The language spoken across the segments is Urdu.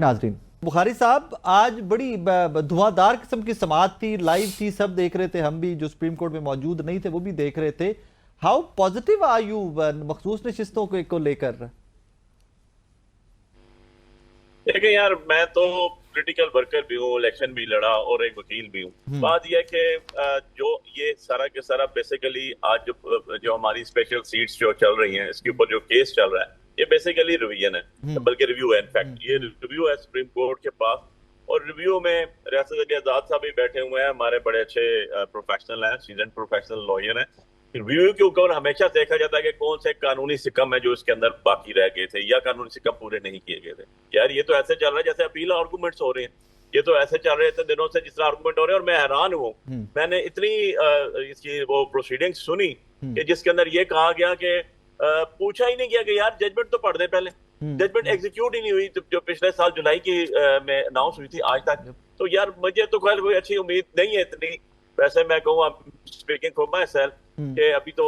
ناظرین، بخاری صاحب آج بڑی دھواں قسم کی سماعت تھی، لائیو تھی، سب دیکھ رہے تھے، ہم بھی جو سپریم کورٹ میں موجود نہیں تھے وہ بھی دیکھ رہے تھے. ہاؤ پازیٹیو آر یو مخصوص نشستوں کو لے کر؟ دیکھیں یار، میں تو پولیٹیکل ورکر بھی ہوں، الیکشن بھی لڑا اور ایک وکیل بھی ہوں. بات یہ ہے کہ جو یہ سارا کے سارا بیسیکلی آج جو ہماری اسپیشل سیٹس جو چل رہی ہیں، اس کے اوپر جو کیس چل رہا ہے، یہ بیسیکلی ریویژن ہے، بلکہ ریویو ہے. انفیکٹ یہ ریویو ہے سپریم کورٹ کے پاس، اور ریویو میں ریاست علی آزاد صاحب بھی بیٹھے ہوئے ہیں، ہمارے بڑے اچھے پروفیشنل ہیں، سیزن پروفیشنل لائر ہیں. ریویو کے اوپر ہمیشہ دیکھا جاتا ہے کہ کون سے قانونی سکم ہے جو اس کے اندر باقی رہ گئے تھے یا قانونی سکم پورے نہیں کیے گئے تھے. یار یہ تو ایسے چل رہا ہے جیسے اپیل آرگومنٹس ہو رہے ہیں، یہ تو ایسے چل رہے تھے دنوں سے جس طرح آرگومنٹ ہو رہے ہیں. اور میں حیران ہوں، میں نے اتنی اس کی وہ پروسیڈنگ سنی کہ جس کے اندر یہ کہا گیا کہ پوچھا ہی نہیں گیا کہ یار ججمنٹ تو پڑھ دیں پہلے. ججمنٹ ایگزیکیوٹ ہی نہیں ہوئی جو پچھلے سال جولائی کی میں اناؤنس ہوئی تھی آج تک. تو یار مجھے تو خیر کوئی اچھی امید نہیں ہے اتنی. ویسے میں کہوں اسپیکنگ فار مائی سیلف کہ ابھی تو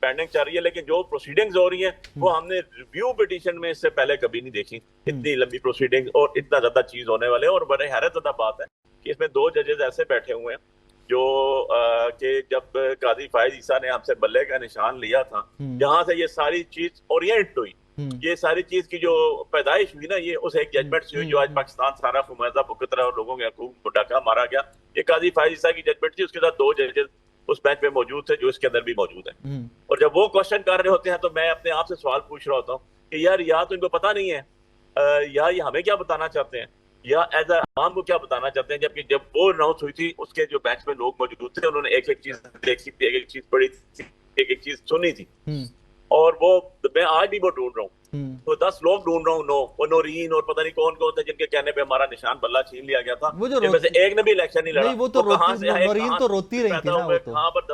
پینڈنگ چل رہی ہے، لیکن جو پروسیڈنگز ہو رہی ہیں وہ ہم نے ریویو پٹیشن میں اس سے پہلے کبھی نہیں دیکھی. اتنی لمبی پروسیڈنگ اور اتنا زیادہ چیز ہونے والے. اور بڑے حیرت زدہ بات ہے کہ اس میں دو ججز ایسے بیٹھے ہوئے ہیں جو کہ جب قاضی فائز عیسیٰ نے ہم سے بلے کا نشان لیا تھا، جہاں سے یہ ساری چیز اورینٹ ہوئی، یہ ساری چیز کی جو پیدائش ہوئی نا، یہ اس ایک ججمنٹ سے ہوئی جو آج پاکستان سارا خمیزہ بھگت رہا ہے اور لوگوں کے حقوق کو ڈاکہ مارا گیا. یہ قاضی فائز عیسیٰ کی ججمنٹ تھی، اس کے ساتھ دو ججز اس بینچ پہ موجود تھے جو اس کے اندر بھی موجود ہیں. اور جب وہ کوشچن کر رہے ہوتے ہیں تو میں اپنے آپ سے سوال پوچھ رہا ہوتا ہوں کہ یار یا تو ان کو پتہ نہیں ہے، یا یہ ہمیں کیا بتانا چاہتے ہیں، یا ایز اے عوام کو کیا بتانا چاہتے ہیں. جبکہ جب وہ اناؤنس ہوئی تھی اس کے جو بینچ میں لوگ موجود تھے انہوں نے ایک ایک چیز دیکھی تھی، ایک ایک چیز پڑھی تھی، ایک ایک چیز سنی تھی. اور وہ میں آج بھی وہ ڈھونڈ رہا ہوں، تو 10 لوگ ڈھونڈ رہا ہوں، وہ نورین اور پتہ نہیں کون کون تھے جن کے کہنے پہ ہمارا نشان بلہ چھین لیا گیا تھا، جن میں سے ایک نے بھی الیکشن نہیں لڑا. وہ تو نورین تو روتی رہی تھی نا، وہ تو کہاں پر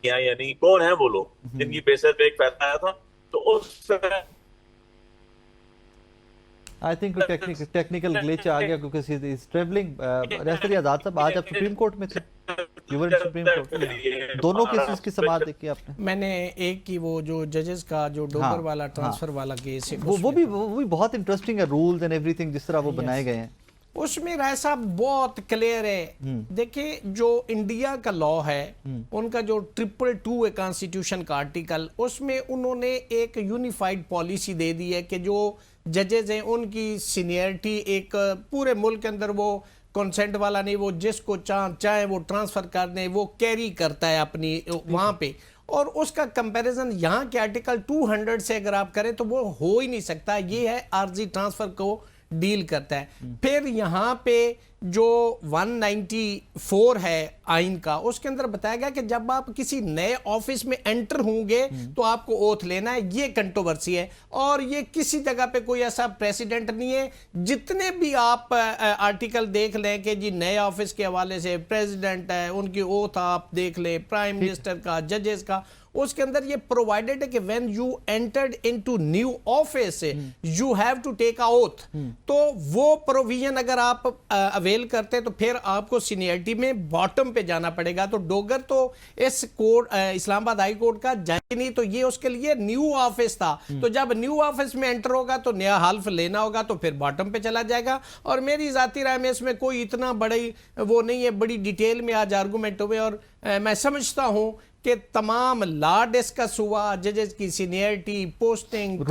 یعنی کون ہیں وہ لوگ جن کی بیسس پہ ایک فیصلہ آیا تھا. تو اس آئی تھنک ٹیکنیکل گلیچ آ گیا کیونکہ از ٹریولنگ. ریاست علی آزاد صاحب آج آپ سپریم کورٹ میں تھے، سپریم کورٹ دونوں کیسز کی سماعت دیکھی آپ نے؟ میں نے ایک کی وہ جو ججز کا جو ڈوگر والا ٹرانسفر والا کیس ہے وہ بھی بہت انٹرسٹنگ ہے، رولز اینڈ ایوری تھنگ جس طرح وہ بنائے گئے ہیں. اس میں رائے صاحب بہت کلیئر ہے. دیکھیں جو انڈیا کا لا ہے، ان کا جو 222 ہے کانسٹیٹیوشن کا آرٹیکل، اس میں انہوں نے ایک یونیفائیڈ پالیسی دے دی ہے کہ جو ججز ہیں ان کی سینئرٹی ایک پورے ملک کے اندر وہ کنسنٹ والا نہیں، وہ جس کو چاہیں وہ ٹرانسفر کر دیں، وہ کیری کرتا ہے اپنی وہاں پہ. اور اس کا کمپیریزن یہاں کے آرٹیکل 200 سے اگر آپ کریں تو وہ ہو ہی نہیں سکتا. یہ ہے عارضی ٹرانسفر کو ڈیل کرتا ہے. پھر یہاں پہ جو 194 ہے آئین کا، اس کے اندر بتایا گیا کہ جب آپ کسی نئے آفس میں انٹر ہوں گے تو آپ کو اوتھ لینا ہے. یہ کنٹروورسی ہے اور یہ کسی جگہ پہ کوئی ایسا پریسیڈنٹ نہیں ہے. جتنے بھی آپ آرٹیکل دیکھ لیں کہ جی نئے آفس کے حوالے سے پریزیڈنٹ ہے، ان کی اوتھ آپ دیکھ لیں، پرائم منسٹر کا، ججز کا، اس کے اندر یہ پرووائڈڈ ہے کہ when you entered into new office you have to take a oath. تو وہ پروویژن اگر آپ اویل کرتے تو پھر آپ کو سینئرٹی میں باٹم پہ جانا پڑے گا. تو ڈوگر تو اس کورٹ اسلام آباد ہائی کورٹ کا جائے نہیں، تو یہ اس کے لیے نیو آفس تھا. تو جب نیو آفس میں انٹر ہوگا تو نیا حلف لینا ہوگا، تو پھر باٹم پہ چلا جائے گا. اور میری ذاتی رائے میں اس میں کوئی اتنا بڑی وہ نہیں ہے، بڑی ڈیٹیل میں آج آرگومنٹ ہوئے. اور میں سمجھتا ہوں کہ تمام لا ڈسکس ہوا، ججز کی سینئرٹی، پوسٹنگ،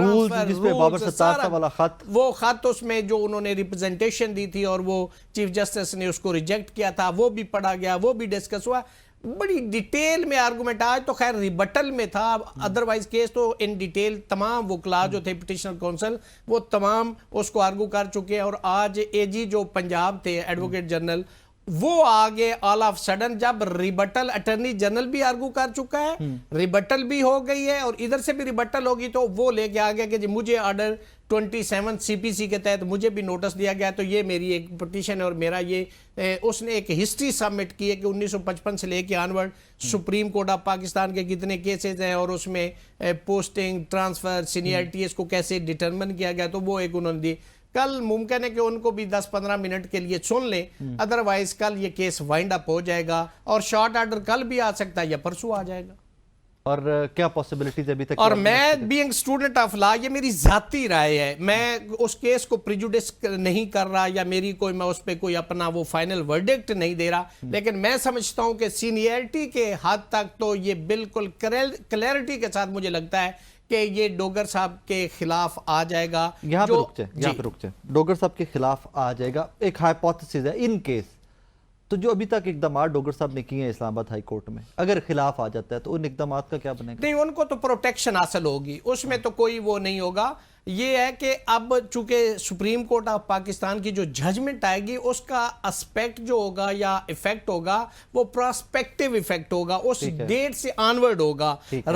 وہ خط اس میں جو انہوں نے ریپرزنٹیشن دی تھی اور وہ چیف جسٹس نے اس کو ریجیکٹ کیا تھا، وہ بھی پڑھا گیا، وہ بھی ڈسکس ہوا. بڑی ڈیٹیل میں آرگومنٹ. آج تو خیر ریبٹل میں تھا، ادروائز کیس تو ان ڈیٹیل تمام وکلاء جو تھے پٹیشنر کونسل وہ تمام اس کو آرگو کر چکے ہیں. اور آج اے جی جو پنجاب تھے ایڈوکیٹ جنرل، وہ آگے آل آف سڈن جب ریبٹل اٹرنی جنرل بھی آرگو کر چکا ہے، ریبٹل بھی ہو گئی ہے اور ادھر سے بھی ریبٹل ہوگی، تو وہ لے کے آگیا کہ جی مجھے آرڈر 27 سی پی سی کے تحت مجھے بھی نوٹس دیا گیا. تو یہ میری ایک پٹیشن ہے اور میرا یہ اس نے ایک ہسٹری سبمٹ کی ہے کہ 1955 سے لے کے onward supreme court of Pakistan کے کتنے کیسز ہیں اور اس میں پوسٹنگ، ٹرانسفر، سینئرٹی اس کو کیسے ڈیٹرمن کیا گیا. تو وہ ایک انہوں نے دی. کل ممکن ہے کہ ان کو بھی 10-15 منٹ کے لیے سن لیں، ادروائز کل یہ کیس وائنڈ اپ ہو جائے گا اور شارٹ آرڈر کل بھی آ سکتا ہے یا پرسوں آ جائے گا. اور کیا پاسبلٹیز ابھی تک؟ اور میں بینگ اسٹوڈنٹ آف لا، یہ میری ذاتی رائے ہے، میں اس کیس کو پریجوڈس نہیں کر رہا یا میری کوئی، میں اس پہ کوئی اپنا وہ فائنل ورڈکٹ نہیں دے رہا، لیکن میں سمجھتا ہوں کہ سینئرٹی کے حد تک تو یہ بالکل کلیئرٹی کے ساتھ مجھے لگتا ہے کہ یہ ڈوگر صاحب کے خلاف آ جائے گا. یہاں پہ رک جائیں، ڈوگر صاحب کے خلاف آ جائے گا. ایک ہائپوتھیسس ہے ان کیس، تو جو ابھی تک اقدامات ڈوگر صاحب نے کیے ہیں اسلام آباد ہائی کورٹ میں، اگر خلاف آ جاتا ہے تو ان اقدامات کا کیا بنے گا؟ نہیں، ان کو تو پروٹیکشن حاصل ہوگی، اس میں تو کوئی وہ نہیں ہوگا. یہ ہے کہ اب چونکہ سپریم کورٹ آف پاکستان کی جو ججمنٹ آئے گی اس کا اسپیکٹ جو ہوگا یا ایفیکٹ ہوگا وہ پراسپیکٹیو ایفیکٹ ہوگا، اس ڈیٹ سے آنورڈ ہوگا،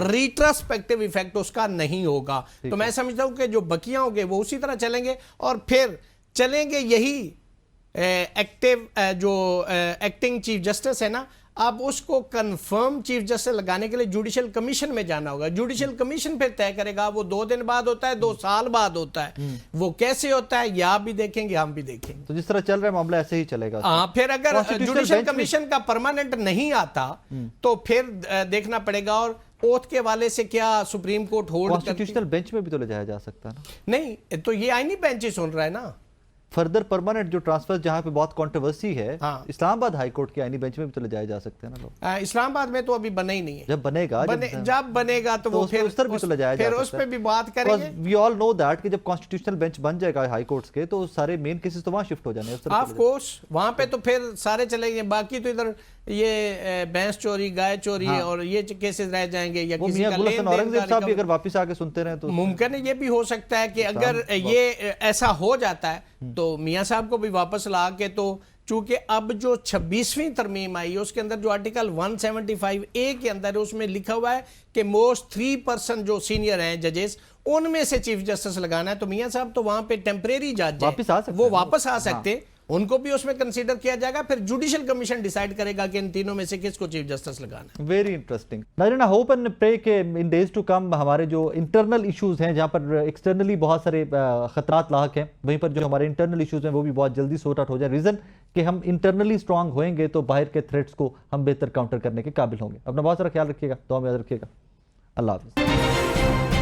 ریٹراسپیکٹیو ایفیکٹ اس کا نہیں ہوگا. تو میں سمجھتا ہوں کہ جو بقیہ ہوں گے وہ اسی طرح چلیں گے، اور پھر چلیں گے یہی ایکٹیو جو ایکٹنگ چیف جسٹس ہے نا، اب اس کو کنفرم چیف جسٹس لگانے کے لیے جوڈیشل کمیشن میں جانا ہوگا. جوڈیشل کمیشن پھر طے کرے گا، وہ 2 دن بعد ہوتا ہے، 2 سال بعد ہوتا ہے، وہ کیسے ہوتا ہے یہ آپ بھی دیکھیں گے، ہم بھی دیکھیں گے. تو جس طرح چل رہا ہے معاملہ ایسے ہی چلے گا. ہاں، پھر اگر جوڈیشل کمیشن کا پرماننٹ نہیں آتا تو پھر دیکھنا پڑے گا. اور اوتھ کے والے سے کیا سپریم کورٹ ہولڈ کرتی؟ کانسٹیٹیوشنل بینچ میں بھی تو لے جایا جا سکتا ہے نا. نہیں، تو یہ آئینی بینچ ہی سن رہا ہے نا. فردر پرماننٹ جو ٹرانسفر جہاں پہ بہت کنٹروورسی ہے، اسلام آباد ہائی کورٹ کے آئینی بینچ میں بھی تو لے جائے جا سکتے ہیں نا لوگ. اسلام آباد میں تو ابھی بنا ہی نہیں ہے. جب بنے گا تو وہ پھر اس پہ بھی بات کریں گے. وی آل نو دیٹ کہ جب کانسٹیٹیوشنل بینچ بن جائے گا ہائی کورٹس کے تو سارے مین کیسز تو وہاں شفٹ ہو جانے ہیں. آف کورس وہاں پہ تو پھر سارے چلیں گے، باقی تو ادھر یہ بھینس چوری، گائے چوری اور یہ کیسز رہ جائیں گے. یا کسی کا لین اورنگزیب صاحب بھی اگر واپس آ کے سنتے رہیں تو ممکن ہے یہ بھی ہو سکتا ہے کہ اگر یہ ایسا ہو جاتا ہے تو میاں صاحب کو بھی واپس لا کے، تو چونکہ اب جو 26ویں ترمیم آئی اس کے اندر جو آرٹیکل 175A کے اندر اس میں لکھا ہوا ہے کہ موسٹ 3% جو سینئر ہیں ججز ان میں سے چیف جسٹس لگانا ہے. تو میاں صاحب تو وہاں پہ ٹیمپریری جج ہیں، وہ واپس آ سکتے، ان کو بھی اس میں کنسیڈر کیا جائے گا. پھر جوڈیشل کمیشن ڈیسائیڈ کرے گا کہ ان تینوں میں سے کس کو چیف جسٹس لگانا ہے. Very interesting. ناظرین، ہوپ اینڈ پرے کہ ان ڈیز ٹو کم ہمارے جو انٹرنل ایشوز ہیں، جہاں پر ایکسٹرنلی بہت سارے خطرات لاحق ہیں، وہیں پر جو ہمارے انٹرنل ایشوز ہیں وہ بھی بہت جلدی سورٹ آؤٹ ہو جائے. ریزن کہ ہم انٹرنلی اسٹرانگ ہوئیں گے تو باہر کے تھریٹس کو ہم بہتر کاؤنٹر کرنے کے قابل ہوں گے. اپنا بہت سارا خیال رکھیے گا، دعا میں یاد رکھیے گا. اللہ حافظ.